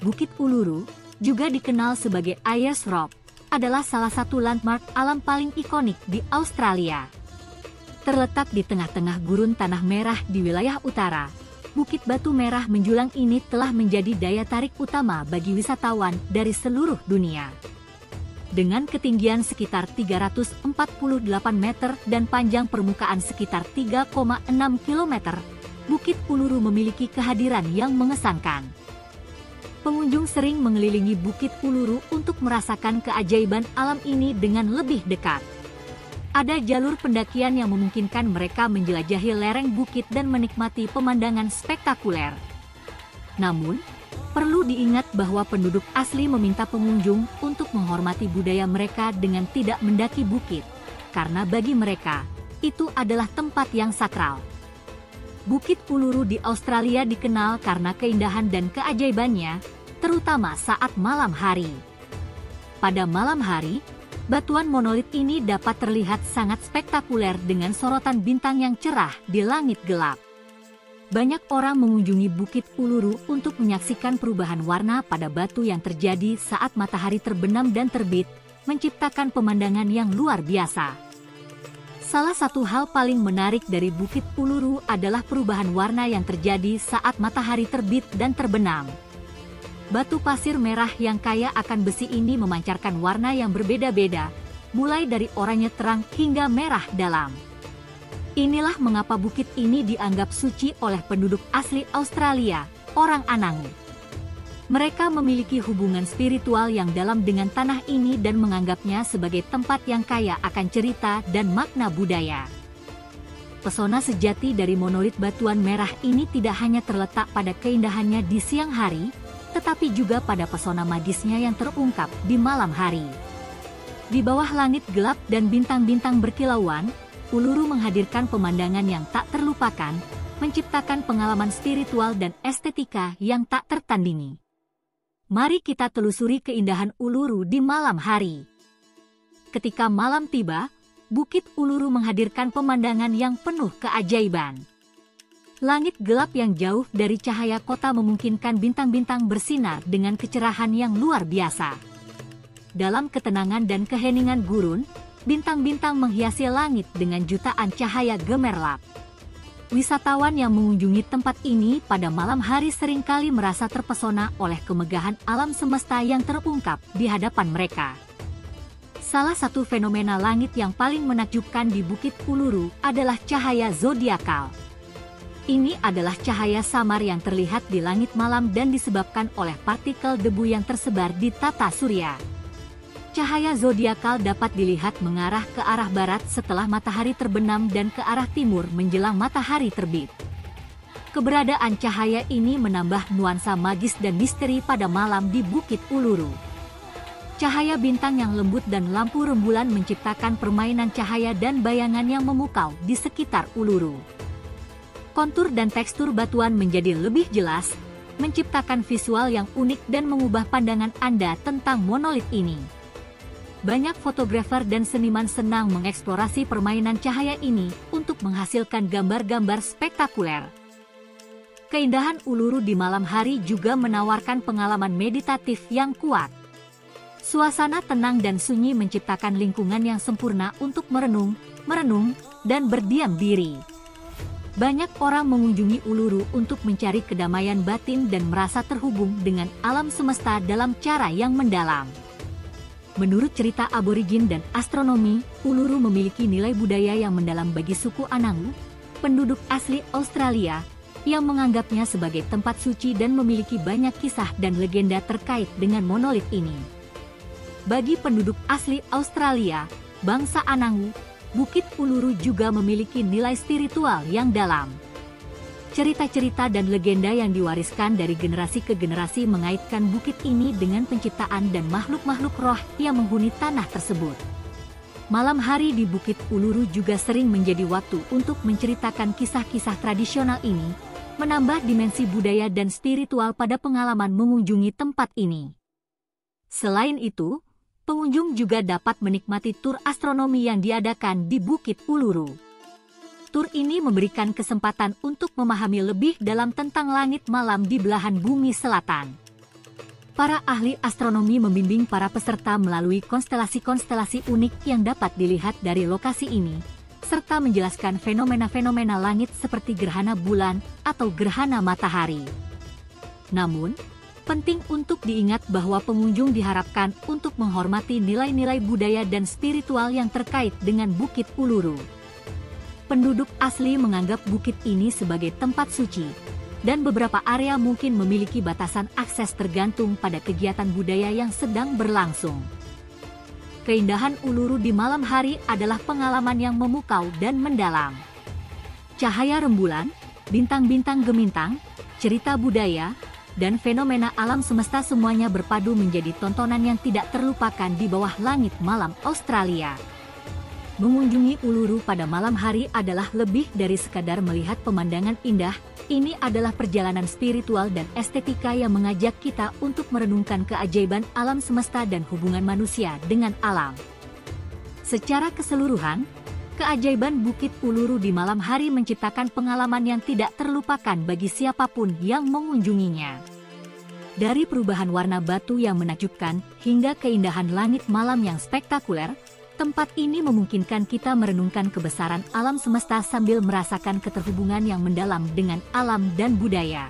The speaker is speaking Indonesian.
Bukit Uluru, juga dikenal sebagai Ayers Rock, adalah salah satu landmark alam paling ikonik di Australia. Terletak di tengah-tengah gurun tanah merah di wilayah utara, Bukit Batu Merah menjulang ini telah menjadi daya tarik utama bagi wisatawan dari seluruh dunia. Dengan ketinggian sekitar 348 meter dan panjang permukaan sekitar 3,6 km, Bukit Uluru memiliki kehadiran yang mengesankan. Pengunjung sering mengelilingi Bukit Uluru untuk merasakan keajaiban alam ini dengan lebih dekat. Ada jalur pendakian yang memungkinkan mereka menjelajahi lereng bukit dan menikmati pemandangan spektakuler. Namun, perlu diingat bahwa penduduk asli meminta pengunjung untuk menghormati budaya mereka dengan tidak mendaki bukit, karena bagi mereka, itu adalah tempat yang sakral. Bukit Uluru di Australia dikenal karena keindahan dan keajaibannya, terutama saat malam hari. Pada malam hari, batuan monolit ini dapat terlihat sangat spektakuler dengan sorotan bintang yang cerah di langit gelap. Banyak orang mengunjungi Bukit Uluru untuk menyaksikan perubahan warna pada batu yang terjadi saat matahari terbenam dan terbit, menciptakan pemandangan yang luar biasa. Salah satu hal paling menarik dari Bukit Uluru adalah perubahan warna yang terjadi saat matahari terbit dan terbenam. Batu pasir merah yang kaya akan besi ini memancarkan warna yang berbeda-beda, mulai dari oranye terang hingga merah dalam. Inilah mengapa bukit ini dianggap suci oleh penduduk asli Australia, orang Anangu. Mereka memiliki hubungan spiritual yang dalam dengan tanah ini dan menganggapnya sebagai tempat yang kaya akan cerita dan makna budaya. Pesona sejati dari monolit batuan merah ini tidak hanya terletak pada keindahannya di siang hari, tetapi juga pada pesona magisnya yang terungkap di malam hari. Di bawah langit gelap dan bintang-bintang berkilauan, Uluru menghadirkan pemandangan yang tak terlupakan, menciptakan pengalaman spiritual dan estetika yang tak tertandingi. Mari kita telusuri keindahan Uluru di malam hari. Ketika malam tiba, Bukit Uluru menghadirkan pemandangan yang penuh keajaiban. Langit gelap yang jauh dari cahaya kota memungkinkan bintang-bintang bersinar dengan kecerahan yang luar biasa. Dalam ketenangan dan keheningan gurun, bintang-bintang menghiasi langit dengan jutaan cahaya gemerlap. Wisatawan yang mengunjungi tempat ini pada malam hari seringkali merasa terpesona oleh kemegahan alam semesta yang terungkap di hadapan mereka. Salah satu fenomena langit yang paling menakjubkan di Bukit Uluru adalah cahaya zodiakal. Ini adalah cahaya samar yang terlihat di langit malam dan disebabkan oleh partikel debu yang tersebar di tata surya. Cahaya zodiakal dapat dilihat mengarah ke arah barat setelah matahari terbenam dan ke arah timur menjelang matahari terbit. Keberadaan cahaya ini menambah nuansa magis dan misteri pada malam di Bukit Uluru. Cahaya bintang yang lembut dan lampu rembulan menciptakan permainan cahaya dan bayangan yang memukau di sekitar Uluru. Kontur dan tekstur batuan menjadi lebih jelas, menciptakan visual yang unik dan mengubah pandangan Anda tentang monolit ini. Banyak fotografer dan seniman senang mengeksplorasi permainan cahaya ini untuk menghasilkan gambar-gambar spektakuler. Keindahan Uluru di malam hari juga menawarkan pengalaman meditatif yang kuat. Suasana tenang dan sunyi menciptakan lingkungan yang sempurna untuk merenung, dan berdiam diri. Banyak orang mengunjungi Uluru untuk mencari kedamaian batin dan merasa terhubung dengan alam semesta dalam cara yang mendalam. Menurut cerita aborigin dan astronomi, Uluru memiliki nilai budaya yang mendalam bagi suku Anangu, penduduk asli Australia, yang menganggapnya sebagai tempat suci dan memiliki banyak kisah dan legenda terkait dengan monolit ini. Bagi penduduk asli Australia, bangsa Anangu, Bukit Uluru juga memiliki nilai spiritual yang dalam. Cerita-cerita dan legenda yang diwariskan dari generasi ke generasi mengaitkan bukit ini dengan penciptaan dan makhluk-makhluk roh yang menghuni tanah tersebut. Malam hari di Bukit Uluru juga sering menjadi waktu untuk menceritakan kisah-kisah tradisional ini, menambah dimensi budaya dan spiritual pada pengalaman mengunjungi tempat ini. Selain itu, pengunjung juga dapat menikmati tur astronomi yang diadakan di Bukit Uluru. Tur ini memberikan kesempatan untuk memahami lebih dalam tentang langit malam di belahan bumi selatan. Para ahli astronomi membimbing para peserta melalui konstelasi-konstelasi unik yang dapat dilihat dari lokasi ini, serta menjelaskan fenomena-fenomena langit seperti gerhana bulan atau gerhana matahari. Namun, penting untuk diingat bahwa pengunjung diharapkan untuk menghormati nilai-nilai budaya dan spiritual yang terkait dengan Bukit Uluru. Penduduk asli menganggap bukit ini sebagai tempat suci, dan beberapa area mungkin memiliki batasan akses tergantung pada kegiatan budaya yang sedang berlangsung. Keindahan Uluru di malam hari adalah pengalaman yang memukau dan mendalam. Cahaya rembulan, bintang-bintang gemintang, cerita budaya, dan fenomena alam semesta semuanya berpadu menjadi tontonan yang tidak terlupakan di bawah langit malam Australia. Mengunjungi Uluru pada malam hari adalah lebih dari sekadar melihat pemandangan indah. Ini adalah perjalanan spiritual dan estetika yang mengajak kita untuk merenungkan keajaiban alam semesta dan hubungan manusia dengan alam. Secara keseluruhan, keajaiban Bukit Uluru di malam hari menciptakan pengalaman yang tidak terlupakan bagi siapapun yang mengunjunginya. Dari perubahan warna batu yang menakjubkan hingga keindahan langit malam yang spektakuler, tempat ini memungkinkan kita merenungkan kebesaran alam semesta sambil merasakan keterhubungan yang mendalam dengan alam dan budaya.